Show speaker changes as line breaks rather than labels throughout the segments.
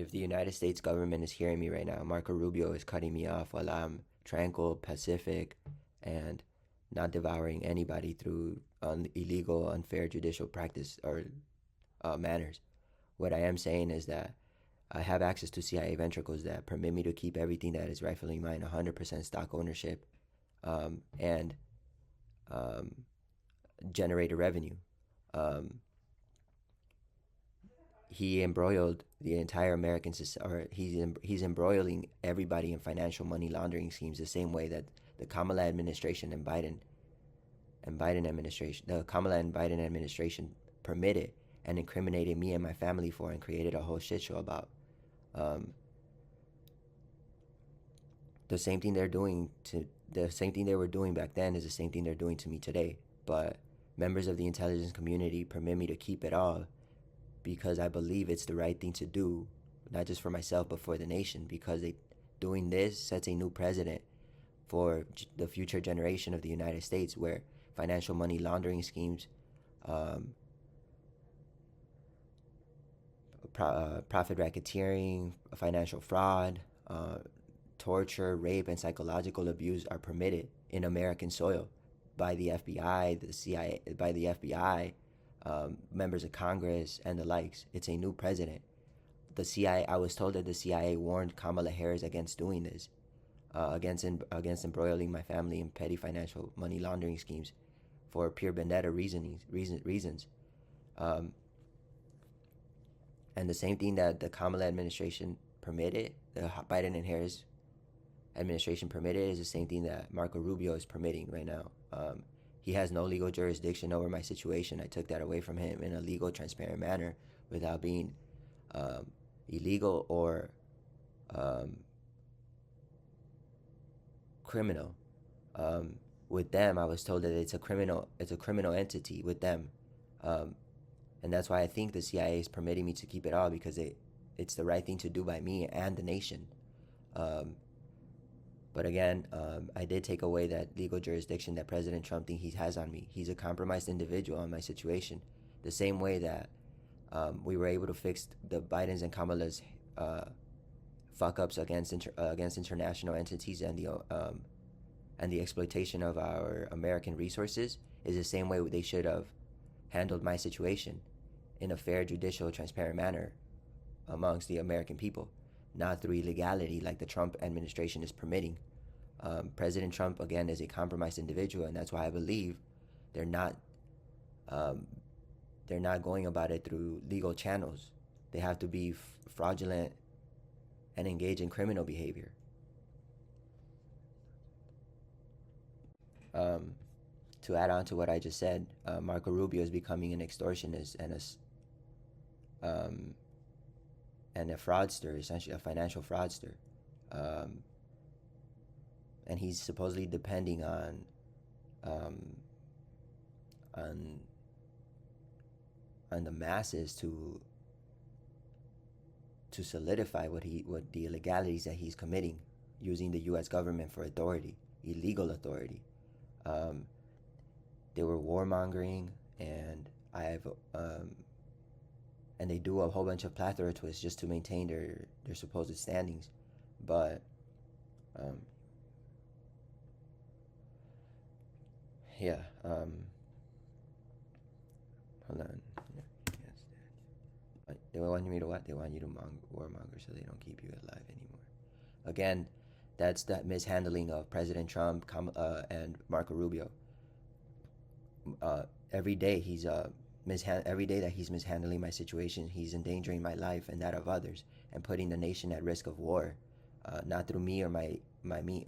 If the United States government is hearing me right now, Marco Rubio is cutting me off while I'm tranquil, pacific, and not devouring anybody through illegal, unfair judicial practice or manners. What I am saying is that I have access to C.I.A. ventricles that permit me to keep everything that is rightfully mine, 100% stock ownership, and um, generate a revenue. Um, he embroiled the entire American society, or he's embroiling everybody in financial money laundering schemes the same way that the Kamala administration and Biden administration, the Kamala and Biden administration permitted and incriminated me and my family for, and created a whole shit show about. Um, the same thing they were doing back then is the same thing they're doing to me today. But members of the intelligence community permit me to keep it all because I believe it's the right thing to do, not just for myself but for the nation. Because doing this sets a new precedent for the future generation of the United States, where financial money laundering schemes, profit racketeering, financial fraud, torture, rape, and psychological abuse are permitted in American soil by the FBI, the CIA, by the FBI, members of Congress, and the likes. It's a new president. The CIA. I was told that the CIA warned Kamala Harris against doing this, against embroiling my family in petty financial money laundering schemes, for pure vendetta reasons. And the same thing that the Kamala administration permitted, the Biden and Harris administration permitted, is the same thing that Marco Rubio is permitting right now. He has no legal jurisdiction over my situation. I took that away from him in a legal, transparent manner without being illegal or criminal. With them, I was told that it's a criminal entity with them. And that's why I think the CIA is permitting me to keep it all, because it's the right thing to do by me and the nation. But again, I did take away that legal jurisdiction that President Trump thinks he has on me. He's a compromised individual on my situation. The same way that we were able to fix the Bidens and Kamala's fuck ups against international entities and the exploitation of our American resources, is the same way they should have handled my situation in a fair, judicial, transparent manner amongst the American people, not through illegality like the Trump administration is permitting. President Trump, again, is a compromised individual, and that's why I believe they're not going about it through legal channels. They have to be fraudulent and engage in criminal behavior. To add on to what I just said, Marco Rubio is becoming an extortionist and a fraudster, essentially a financial fraudster. And he's supposedly depending on the masses to solidify what the illegalities that he's committing, using the U.S. government for authority, illegal authority. They were warmongering, and and they do a whole bunch of plethora twists just to maintain their supposed standings. But yeah, hold on. Yes, they want me to what? They want you to warmonger so they don't keep you alive anymore. Again, that's that mishandling of President Trump and Marco Rubio. Every day that he's mishandling my situation, he's endangering my life and that of others, and putting the nation at risk of war, not through me or me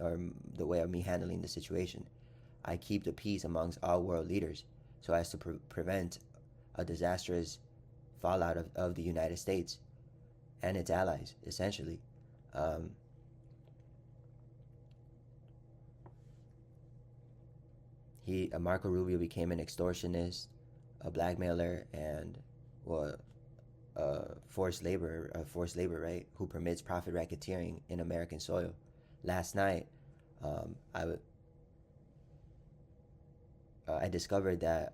or the way of me handling the situation. I keep the peace amongst all world leaders so as to prevent a disastrous fallout of the United States and its allies, essentially. Marco Rubio became an extortionist, a blackmailer, and forced labor, right? Who permits profit racketeering in American soil. Last night, I discovered that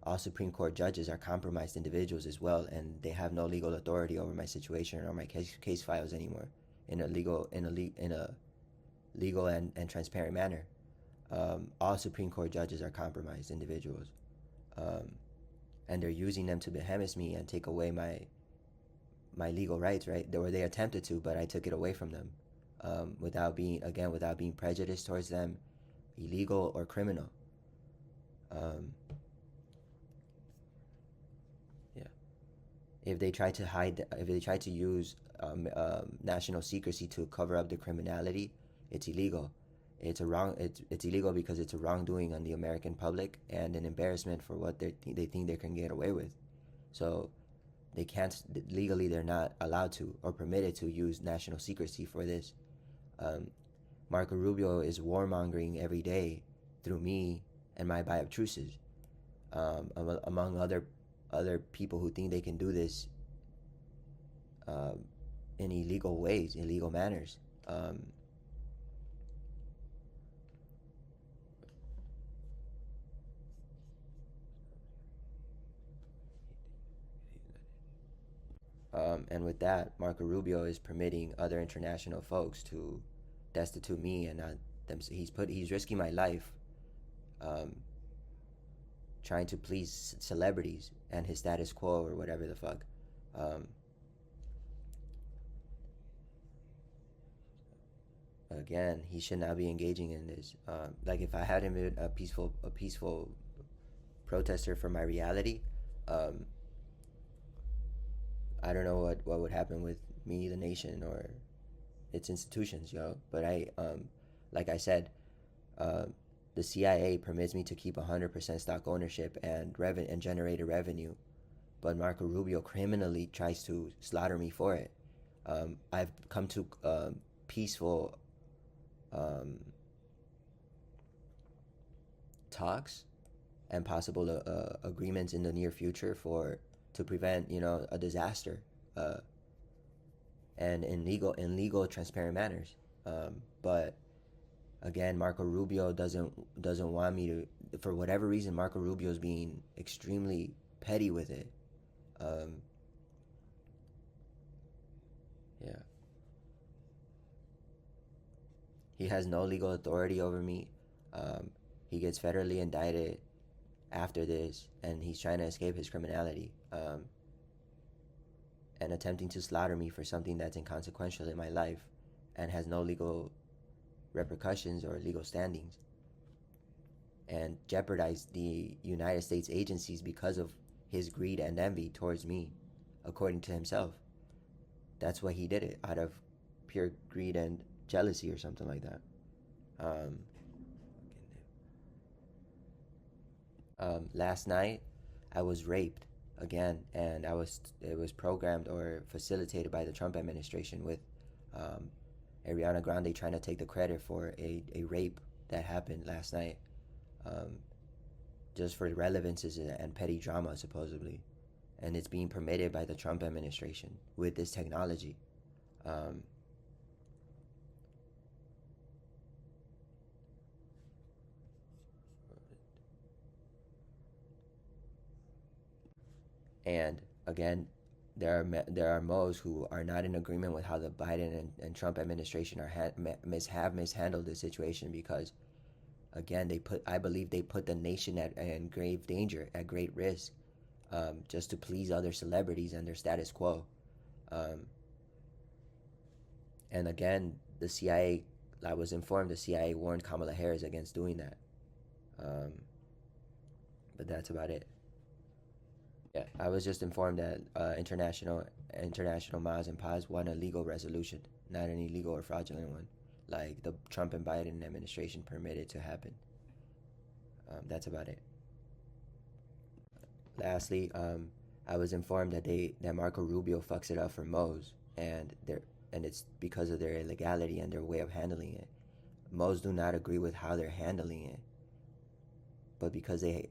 all Supreme Court judges are compromised individuals as well, and they have no legal authority over my situation or my case files anymore in a legal and transparent manner. All Supreme Court judges are compromised individuals, and they're using them to behemoth me and take away my legal rights, right? Or they attempted to, but I took it away from them, without being prejudiced towards them, illegal or criminal. Yeah. If they try to use national secrecy to cover up the criminality, it's illegal. It's illegal because it's a wrongdoing on the American public and an embarrassment for what they think they can get away with. So they can't legally, they're not allowed to or permitted to use national secrecy for this. Marco Rubio is warmongering every day through me and my biobtruces, among other people who think they can do this in illegal ways, illegal manners. And with that, Marco Rubio is permitting other international folks to destitute me and not them. He's risking my life, trying to please celebrities and his status quo or whatever the fuck. Again, he should not be engaging in this. Like if I had him been a peaceful protester for my reality, I don't know what would happen with me, the nation, or its institutions, yo. But like I said, the CIA permits me to keep 100% stock ownership and generate a revenue, but Marco Rubio criminally tries to slaughter me for it. I've come to peaceful talks and possible agreements in the near future to prevent a disaster, and in legal transparent manners. But again, Marco Rubio doesn't want me to, for whatever reason. Marco Rubio is being extremely petty with it. Yeah. He has no legal authority over me. He gets federally indicted after this, and he's trying to escape his criminality, and attempting to slaughter me for something that's inconsequential in my life and has no legal repercussions or legal standings, and jeopardize the United States agencies because of his greed and envy towards me, according to himself. That's why he did it, out of pure greed and jealousy or something like that. Last night, I was raped again, and it was programmed or facilitated by the Trump administration, with Ariana Grande trying to take the credit for a rape that happened last night, just for relevances and petty drama, supposedly. And it's being permitted by the Trump administration with this technology. And again, there are Moes who are not in agreement with how the Biden and Trump administration have mishandled the situation, because again, I believe they put the nation in grave danger, at great risk, just to please other celebrities and their status quo. And again, the CIA, I was informed the CIA warned Kamala Harris against doing that. But that's about it. Yeah, I was just informed that international Maz and Paz won a legal resolution, not an illegal or fraudulent one, like the Trump and Biden administration permitted to happen. That's about it. Lastly, I was informed that Marco Rubio fucks it up for Moes, and it's because of their illegality and their way of handling it. Moes do not agree with how they're handling it, but because they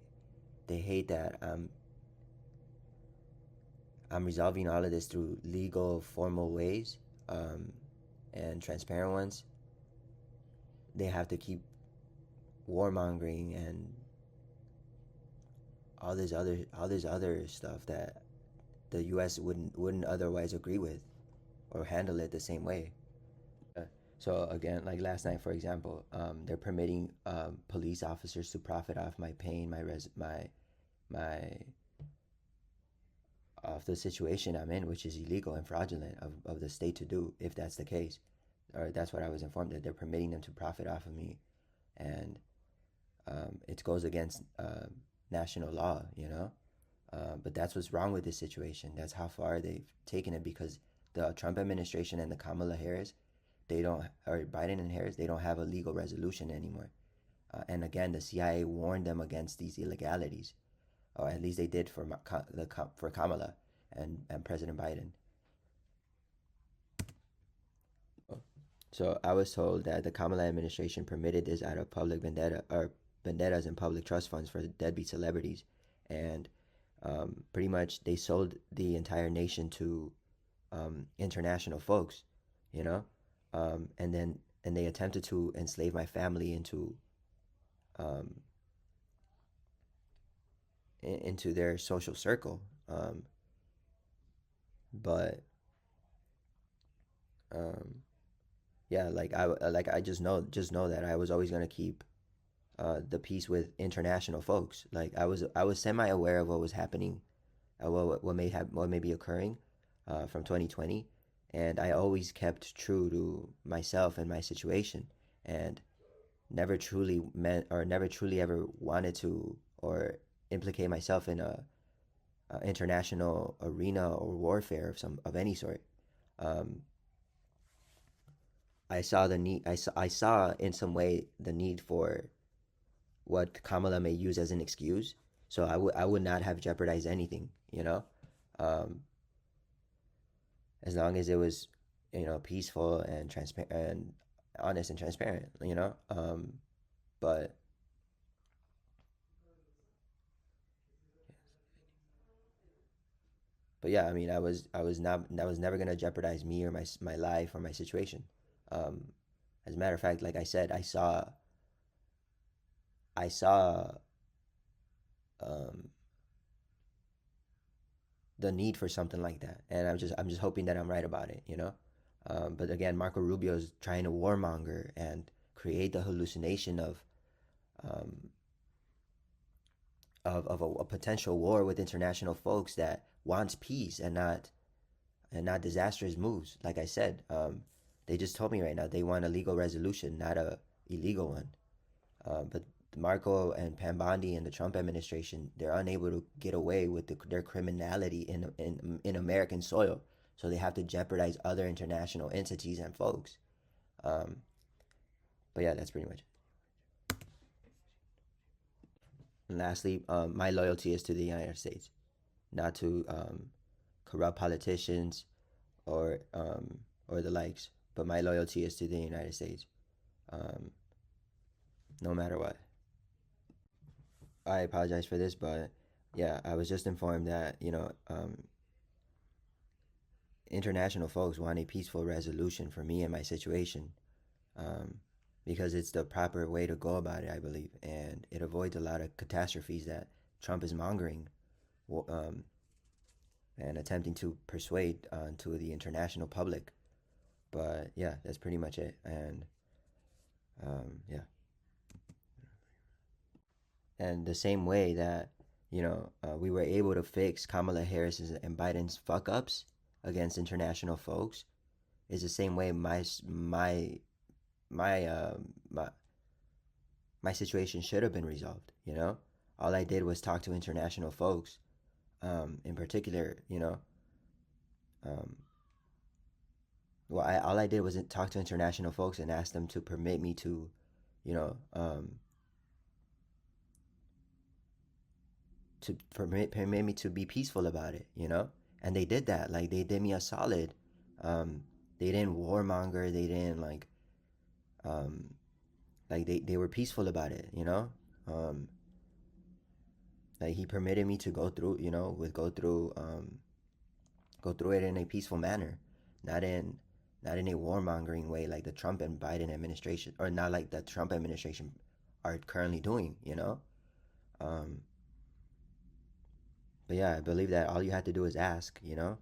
hate that I'm resolving all of this through legal, formal ways, and transparent ones. They have to keep warmongering and all this other stuff that the U.S. wouldn't otherwise agree with or handle it the same way. Uh, So again, like last night, for example, they're permitting police officers to profit off my pain, my of the situation I'm in, which is illegal and fraudulent of the state to do, if that's the case, or that's what I was informed, that they're permitting them to profit off of me, and it goes against national law, you know. But that's what's wrong with this situation. That's how far they've taken it, because the Trump administration and the Kamala Harris, they don't, or Biden and Harris, they don't have a legal resolution anymore. And again, the CIA warned them against these illegalities, or at least they did for Kamala and President Biden. So I was told that the Kamala administration permitted this out of public vendetta, or vendettas and public trust funds for deadbeat celebrities, and pretty much they sold the entire nation to international folks, you know, and they attempted to enslave my family um, into their social circle, but um, yeah, like I just know that I was always gonna keep the peace with international folks. Like I was semi aware of what was happening, what may be occurring from 2020, and I always kept true to myself and my situation, and never truly ever wanted to or implicate myself in a international arena or warfare of any sort. Um, I saw the need. I saw in some way the need for what Kamala may use as an excuse. So I would not have jeopardized anything, um, as long as it was, peaceful and transparent and honest and transparent, but yeah, I mean, I was never gonna jeopardize me or my life or my situation. Um, as a matter of fact, like I said, I saw um, the need for something like that, and I'm just hoping that I'm right about it, But again, Marco Rubio is trying to warmonger and create the hallucination um, of a potential war with international folks that wants peace and not disastrous moves. Like I said, they just told me right now they want a legal resolution, not a illegal one. But Marco and Pambandi and the Trump administration, they're unable to get away with their criminality in American soil. So they have to jeopardize other international entities and folks. Um, but yeah, that's pretty much it. And lastly, my loyalty is to the United States, not to corrupt politicians or the likes. But my loyalty is to the United States, um, no matter what. I apologize for this, but yeah, I was just informed that international folks want a peaceful resolution for me and my situation, um, because it's the proper way to go about it, I believe, and it avoids a lot of catastrophes that Trump is mongering, um, and attempting to persuade to the international public. But yeah, that's pretty much it, and yeah, and the same way that we were able to fix Kamala Harris's and Biden's fuck ups against international folks is the same way my my my situation should have been resolved. All I did was talk to international folks, in particular. Um, all I did was talk to international folks and ask them to permit me to, you know, permit me to be peaceful about it. And they did that. Like they did me a solid. Um, they didn't warmonger. They didn't um, like they were peaceful about it. Um, like he permitted me to go through, go through it in a peaceful manner, not in not in a warmongering way like the Trump and Biden administration, or not like the Trump administration are currently doing. Um, But yeah, I believe that all you have to do is ask, you know,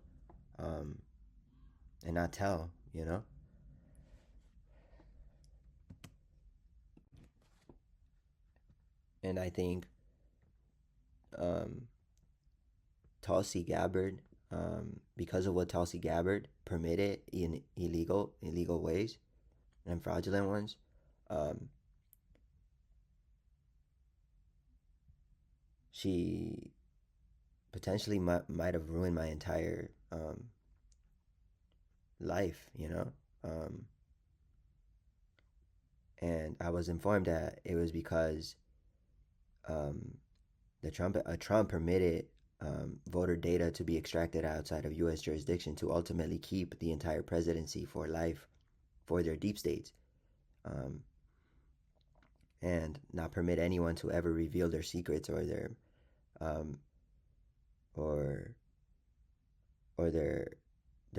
um, and not tell, you know. And I think um, Tulsi Gabbard, because of what Tulsi Gabbard permitted in illegal ways and fraudulent ones, um, she potentially might have ruined my entire life, you know. Um, and I was informed that it was because um, Trump permitted voter data to be extracted outside of U.S. jurisdiction to ultimately keep the entire presidency for life for their deep states, um, and not permit anyone to ever reveal their secrets or um, or or their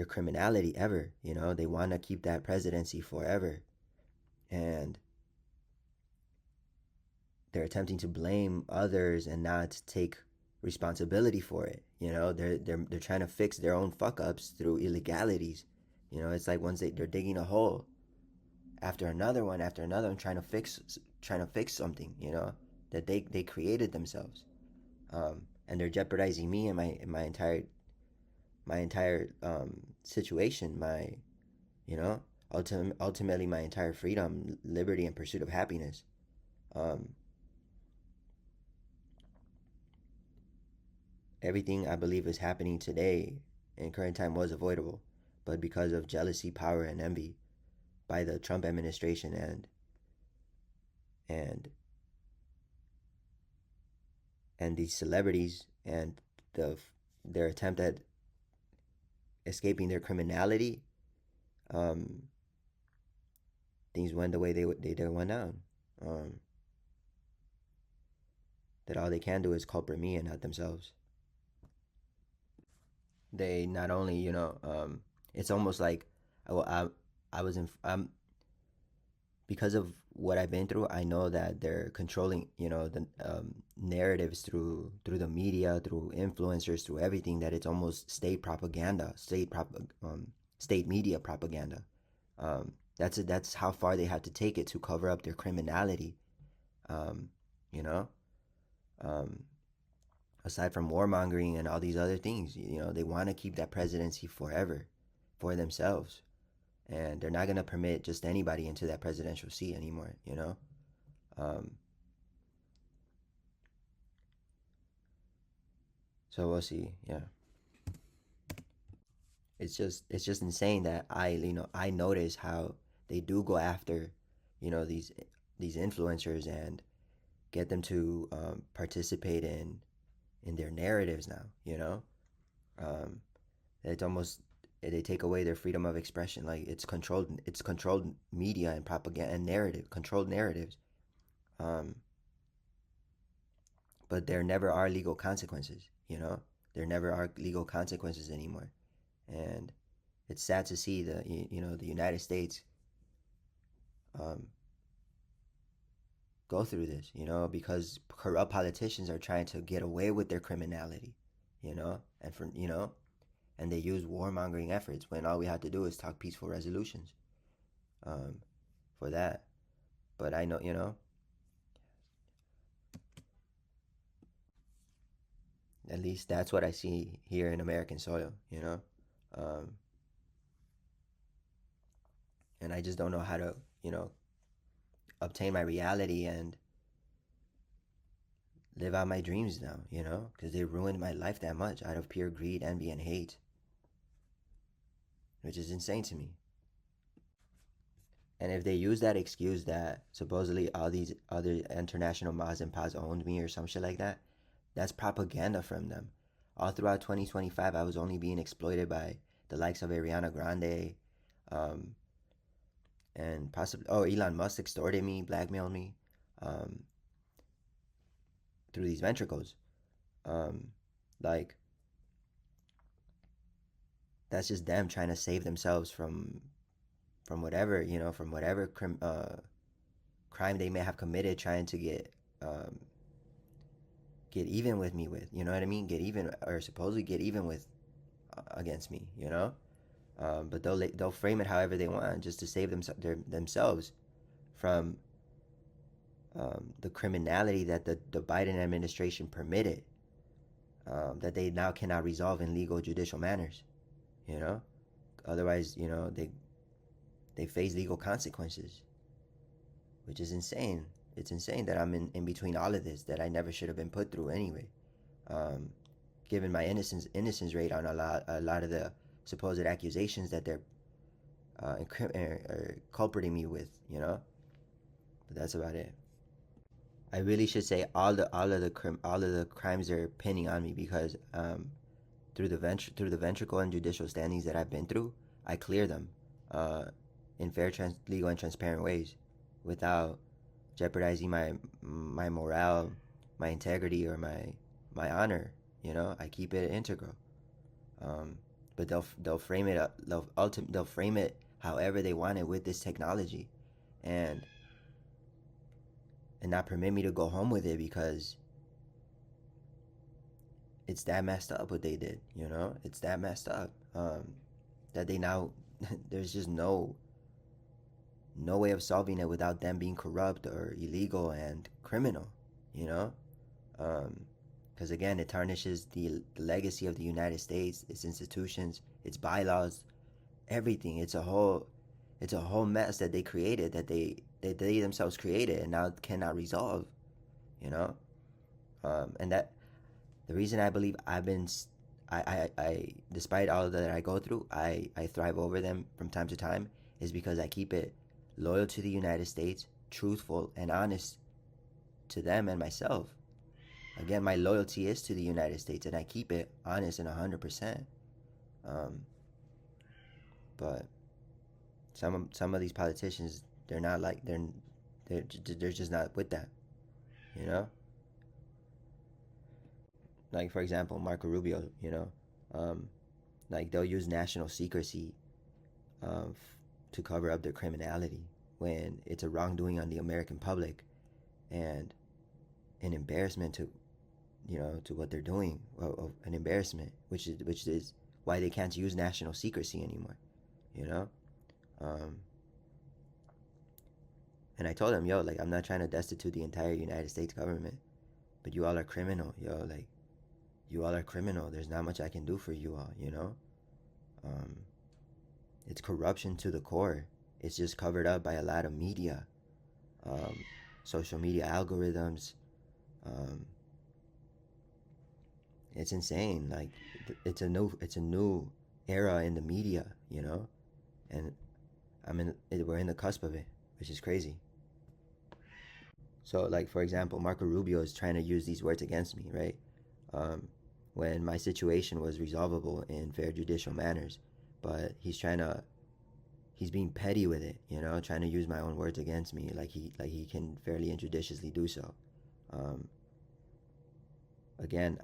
criminality ever. You know, they want to keep that presidency forever, and they're attempting to blame others and not take responsibility for it. You know, they're trying to fix their own fuck ups through illegalities. You know, it's like once they're digging a hole after another one, trying to fix something. You know, that they created themselves, and they're jeopardizing me and my entire situation. You know, ultimately my entire freedom, liberty, and pursuit of happiness. Um, Everything I believe is happening today in current time was avoidable, but because of jealousy, power, and envy by the Trump administration and and these celebrities and the their attempt at escaping their criminality, um, things went the way they went down. Um, that all they can do is culprit me and not themselves. They not only, it's almost like I was in, because of what I've been through. I know that they're controlling, the narratives through the media, through influencers, through everything. That it's almost state propaganda, state media propaganda. That's how far they have to take it to cover up their criminality. Um, you know, um, aside from warmongering and all these other things, they want to keep that presidency forever for themselves, and they're not gonna permit just anybody into that presidential seat anymore. Um, so we'll see. Yeah, it's just insane that I notice how they do go after, these influencers and get them to participate in their narratives now. Um, it's almost they take away their freedom of expression. Like it's controlled media and propaganda and controlled narratives. Um, but there never are legal consequences. There never are legal consequences anymore, and it's sad to see the United States um, go through this. Because corrupt politicians are trying to get away with their criminality. And they use warmongering efforts when all we have to do is talk peaceful resolutions um, for that. But I know, at least that's what I see here in American soil. Um, and I just don't know how to, obtain my reality and live out my dreams now, because they ruined my life that much out of pure greed, envy, and hate, which is insane to me. And if they use that excuse that supposedly all these other international mas and pas owned me or some shit like that, that's propaganda from them. All throughout 2025, I was only being exploited by the likes of Ariana Grande, um, and possibly, Elon Musk extorted me, blackmailed me, um, through these ventricles. Um, like, that's just them trying to save themselves from whatever, from whatever crime they may have committed, trying to get get even with me with, you know what I mean? Get even, or supposedly get even with, against me, you know? But they'll frame it however they want, just to save themselves from the criminality that the Biden administration permitted, that they now cannot resolve in legal judicial manners, you know? Otherwise, you know, they face legal consequences, which is insane. It's insane that I'm in between all of this that I never should have been put through anyway. Um, Given my innocence rate on a lot of the supposed accusations that they're culpating me with, you know. But that's about it. I really should say all of the crimes they're pinning on me, because through the ventricle and judicial standings that I've been through, I clear them in fair, legal, and transparent ways, without jeopardizing my morale, my integrity, or my honor. You know, I keep it integral. But they'll frame it up. They'll frame it however they want it with this technology, and not permit me to go home with it, because it's that messed up what they did. You know, it's that messed up that they now there's just no way of solving it without them being corrupt or illegal and criminal. You know, because again, it tarnishes the legacy of the United States, its institutions, its bylaws, everything. It's a whole mess that they created, that they themselves created, and now cannot resolve. You know, and that the reason I believe I despite all that I go through, I thrive over them from time to time, is because I keep it loyal to the United States, truthful and honest to them and myself. Again, my loyalty is to the United States, and I keep it honest and 100%. But some of these politicians, they're not like they're just not with that, you know. Like, for example, Marco Rubio, you know, like they'll use national secrecy to cover up their criminality when it's a wrongdoing on the American public, and an embarrassment to, you know, to what they're doing, an embarrassment, which is why they can't use national secrecy anymore, you know. And I told them, yo, like, I'm not trying to destitute the entire United States government, but you all are criminal, yo, like, you all are criminal. There's not much I can do for you all, you know. It's corruption to the core. It's just covered up by a lot of media, social media algorithms. It's insane. Like, it's a new era in the media, you know, and we're in the cusp of it, which is crazy. So, like, for example, Marco Rubio is trying to use these words against me, right? When my situation was resolvable in fair judicial manners, but he's being petty with it, you know, trying to use my own words against me, like he can fairly and judiciously do so. Again,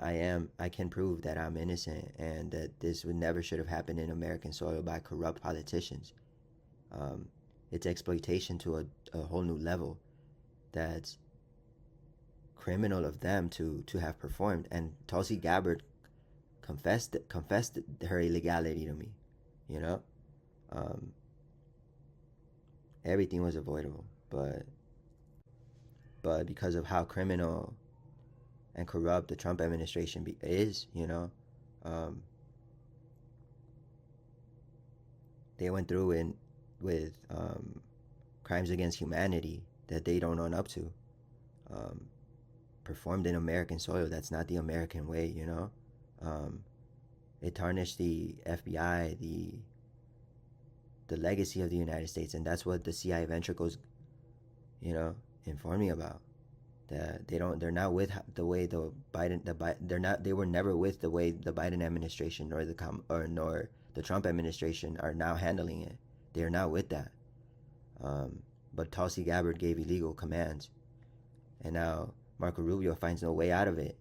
I can prove that I'm innocent, and that this would never should have happened in American soil by corrupt politicians. It's exploitation to a whole new level that's criminal of them to have performed. And Tulsi Gabbard confessed her illegality to me, you know. Everything was avoidable, but because of how criminal and corrupt the Trump administration is, you know, they went through with crimes against humanity that they don't own up to, performed in American soil. That's not the American way, you know. It tarnished the FBI, the legacy of the United States, and that's what the C.I.A. ventricles, you know, informed me about. That they're not with the way they were never with the way the Biden administration nor the Trump administration are now handling it. They are not with that. But Tulsi Gabbard gave illegal commands, and now Marco Rubio finds no way out of it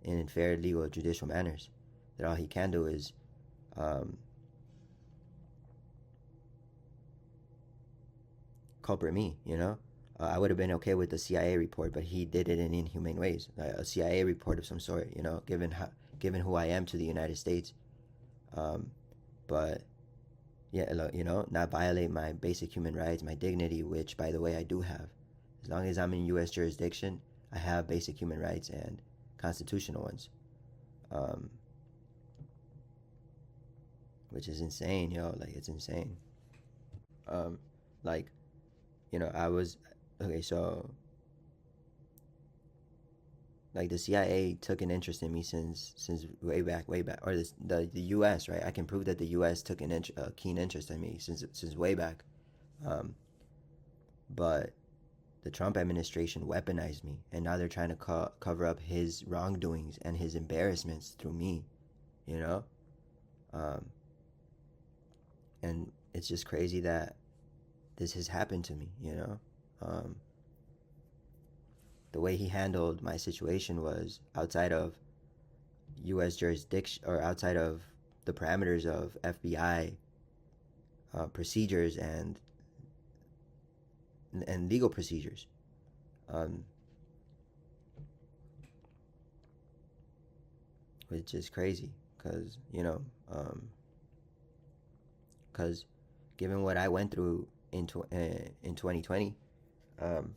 in fair, legal, judicial manners. That all he can do is culprit me, you know. I would have been okay with the CIA report, but he did it in inhumane ways, a CIA report of some sort, given who I am to the United States. Um, but yeah, not violate my basic human rights, my dignity, which, by the way, I do have. As long as I'm in U.S. jurisdiction, I have basic human rights and constitutional ones, um, which is insane, like, it's insane. Um, like, I was, okay, so, like, the CIA took an interest in me since way back, or the U.S., right? I can prove that the U.S. took a keen interest in me since way back. Um, but the Trump administration weaponized me, and now they're trying to cover up his wrongdoings and his embarrassments through me, you know? Um, and it's just crazy that this has happened to me, Um, the way he handled my situation was outside of U.S. jurisdiction, or outside of the parameters of FBI procedures and legal procedures. Um, which is crazy because because given what I went through in 2020, um,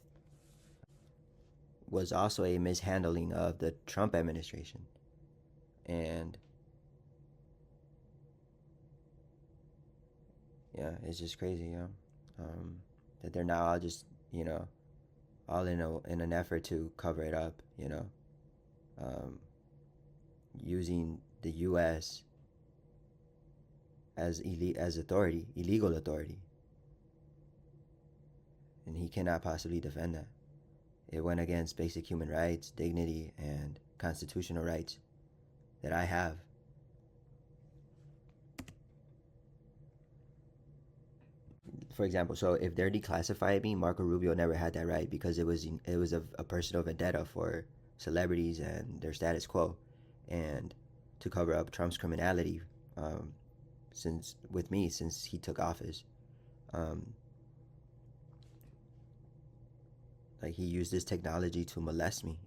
was also a mishandling of the Trump administration, and yeah, it's just crazy, that they're now all just all in an effort to cover it up, um, using the U.S. as illegal authority, and he cannot possibly defend that. It went against basic human rights, dignity, and constitutional rights that I have. For example, so if they're declassifying me, Marco Rubio never had that right because it was a personal vendetta for celebrities and their status quo, and to cover up Trump's criminality, since he took office. Um, like, he used this technology to molest me,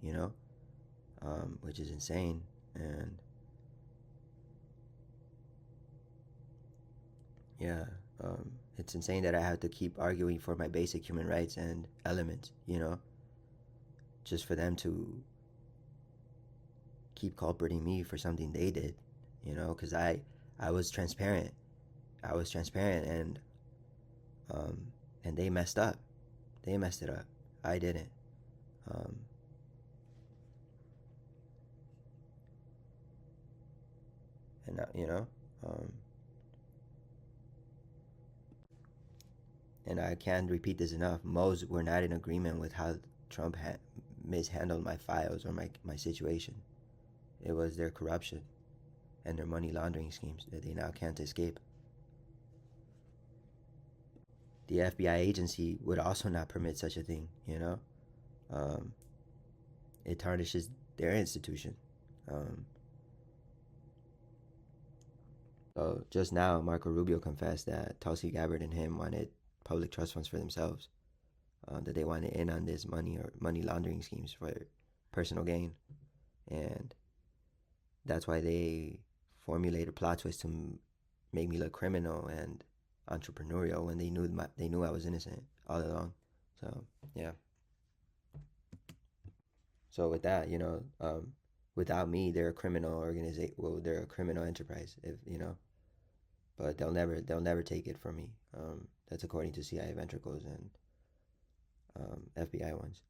which is insane. And yeah, it's insane that I have to keep arguing for my basic human rights and elements, just for them to keep culpating me for something they did, because I was transparent. And and they messed up. They messed it up. I didn't. Um, and um, and I can't repeat this enough. Most were not in agreement with how Trump had mishandled my files or my situation. It was their corruption and their money laundering schemes that they now can't escape. The FBI agency would also not permit such a thing, Um, it tarnishes their institution. Um, so just now, Marco Rubio confessed that Tulsi Gabbard and him wanted public trust funds for themselves, that they wanted in on this money laundering schemes for personal gain, and that's why they formulated a plot twist to make me look criminal and entrepreneurial when they knew I was innocent all along. So yeah. So with that, without me, they're a criminal organization. Well, they're a criminal enterprise, if but they'll never take it from me. That's according to C.I.A. ventricles and FBI ones.